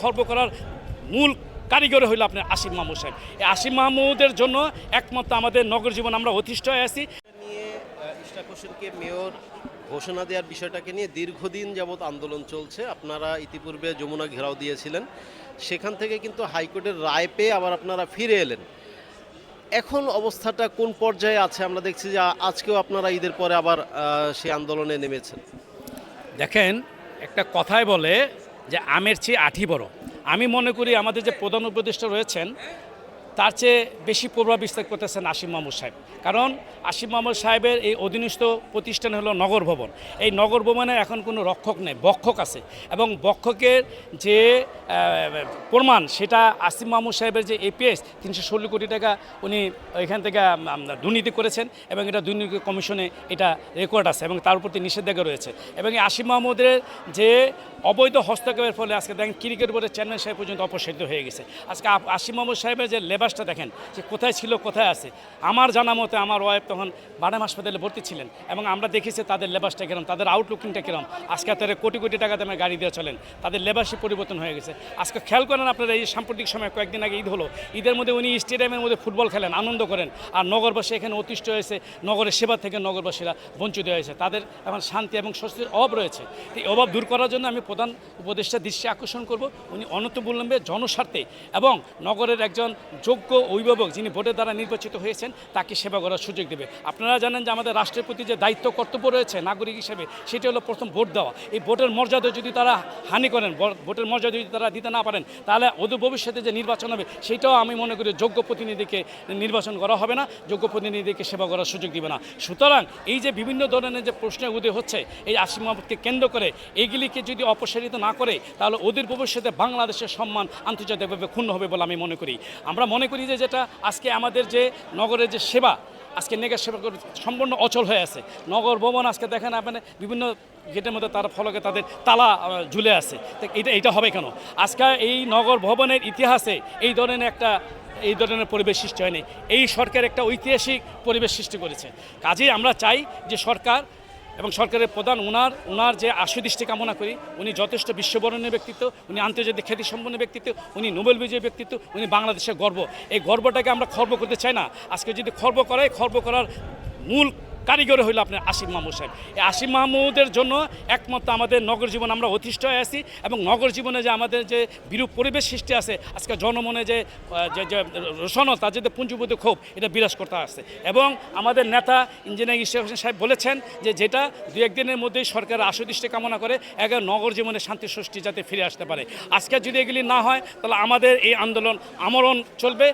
খর্ব করার মূল কারিগর হইল আপনার আসিফ মাহমুদ সাহেব। এই আসিফ মাহমুদের জন্য একমাত্র আমাদের নগর জীবন আমরা অতিষ্ঠ হয়ে আছি। নিয়ে ইশরাক হোসেনকে মেয়র ঘোষণা দেওয়ার বিষয়টাকে নিয়ে দীর্ঘদিন যাবৎ আন্দোলন চলছে। আপনারা ইতিপূর্বে যমুনা ঘেরাও দিয়েছিলেন, সেখান থেকে কিন্তু হাইকোর্টের রায় পেয়ে আবার আপনারা ফিরে এলেন। এখন অবস্থাটা কোন পর্যায়ে আছে? আমরা দেখছি যে আজকেও আপনারা ঈদের পরে আবার সেই আন্দোলনে নেমেছেন। দেখেন, একটা কথায় বলে যে আমের চেয়ে আঠি বড়। আমি মনে করি আমাদের যে প্রধান উপদেষ্টা রয়েছেন তার চেয়ে বেশি প্রভাব বিস্তার করতেছেন আসিফ মাহমুদ সাহেব। কারণ আসিফ মাহমুদ সাহেবের এই অধীনস্থ প্রতিষ্ঠান হলো নগর ভবন। এই নগর ভবনের এখন কোনো রক্ষক নেই, বক্ষক আছে। এবং বক্ষকের যে প্রমাণ, সেটা আসিফ মাহমুদ সাহেবের যে এপিএস 316 কোটি টাকা উনি এখান থেকে দুর্নীতি করেছেন এবং এটা দুর্নীতি কমিশনে এটা রেকর্ড আছে এবং তার প্রতি নিষেধাজ্ঞা রয়েছে। এবং এই আসিফ মাহমুদের যে অবৈধ হস্তক্ষেপের ফলে আজকে দেখেন ক্রিকেট বোর্ডের চেয়ারম্যান সাহেব পর্যন্ত অপসারিত হয়ে গেছে। আজকে আসিফ মাহমুদ সাহেবের যে লেবাসটা দেখেন যে কোথায় ছিল কোথায় আছে। আমার জানা মতে আমার ওয়াইফ তখন বাডাম হাসপাতালে ভর্তি ছিলেন এবং আমরা দেখেছি তাদের লেবাসটা কিরম, তাদের আউটলুকিংটা কিরম। আজকে তারা কোটি কোটি টাকা দামে গাড়ি দিয়ে চলেন, তাদের লেবাসই পরিবর্তন হয়ে গেছে। আজকে খেয়াল করেন আপনারা, এই সাম্প্রতিক সময় কয়েকদিন আগে ঈদ হলো, ঈদের মধ্যে উনি স্টেডিয়ামের মধ্যে ফুটবল খেলেন, আনন্দ করেন, আর নগরবাসী এখানে অতিষ্ঠ হয়েছে। নগরের সেবা থেকে নগরবাসীরা বঞ্চিত হয়েছে, তাদের এখন শান্তি এবং স্বস্তির অভাব রয়েছে। এই অভাব দূর করার জন্য আমি প্রধান উপদেষ্টার দৃষ্টি আকর্ষণ করব, উনি অনন্তবিলম্বে জনস্বার্থে এবং নগরের একজন যোগ্য অভিভাবক যিনি ভোটের দ্বারা নির্বাচিত হয়েছেন তাকে সেবা করার সুযোগ দেবে। আপনারা জানেন যে আমাদের রাষ্ট্রের প্রতি যে দায়িত্ব কর্তব্য রয়েছে নাগরিক হিসেবে, সেটা হলো প্রথম ভোট দেওয়া। এই ভোটের মর্যাদা যদি তারা হানি করেন, ভোটের মর্যাদা যদি তারা দিতে না পারেন, তাহলে অদূর ভবিষ্যতে যে নির্বাচন হবে সেটাও আমি মনে করি যোগ্য প্রতিনিধিকে নির্বাচন করা হবে না, যোগ্য প্রতিনিধিকে সেবা করার সুযোগ দিবে না। সুতরাং এই যে বিভিন্ন ধরনের যে প্রশ্ন উদয় হচ্ছে এই আসিফ মাহমুদকে কেন্দ্র করে, এইগুলিকে যদি অপসারিত না করে তাহলে অদূর ভবিষ্যতে বাংলাদেশের সম্মান আন্তর্জাতিকভাবে ক্ষুণ্ণ হবে বলে আমি মনে করি। আমরা মনে করি যে যেটা আজকে আমাদের যে নগরের যে সেবা, আজকে নেগের সেবা সম্পূর্ণ অচল হয়ে আছে। নগর ভবন আজকে দেখেন আপনার বিভিন্ন গেটের মধ্যে তার ফলকে তাদের তালা ঝুলে আছে। এটা হবে কেন? আজকে এই নগর ভবনের ইতিহাসে এই ধরনের পরিবেশ সৃষ্টি হয়নি। এই সরকার একটা ঐতিহাসিক পরিবেশ সৃষ্টি করেছে। কাজেই আমরা চাই যে সরকার এবং সরকারের প্রধান ওনার যে আশুদৃষ্টি কামনা করি। উনি যথেষ্ট বিশ্ববরণীয় ব্যক্তিত্ব, উনি আন্তর্জাতিক খ্যাতিসম্পন্ন ব্যক্তিত্ব, উনি নোবেল বিজয়ী ব্যক্তিত্ব, উনি বাংলাদেশের গর্ব। এই গর্বটাকে আমরা খর্ব করতে চাই না। আজকে যদি খর্ব করার মূল কারিগর হইল আপনার আসিফ মাহমুদ সাহেব। এই আসিফ মাহমুদের জন্য একমাত্র আমাদের নগর জীবন আমরা অতিষ্ঠ হয়ে আছি এবং নগর জীবনে যে আমাদের যে বিরূপ পরিবেশ সৃষ্টি আছে, আজকে জনমনে যে রোশনতা, যে পুঞ্জীভূত ক্ষোভ, এটা বিরাজ করতে আসছে। এবং আমাদের নেতা ইঞ্জিনিয়ার ইশরাক হোসেন সাহেব বলেছেন যে যেটা দু একদিনের মধ্যেই সরকারের আশুদৃষ্টি কামনা করে একে নগর জীবনে শান্তি সৃষ্টি যাতে ফিরে আসতে পারে। আজকে যদি এগুলি না হয় তাহলে আমাদের এই আন্দোলন আমরণ চলবে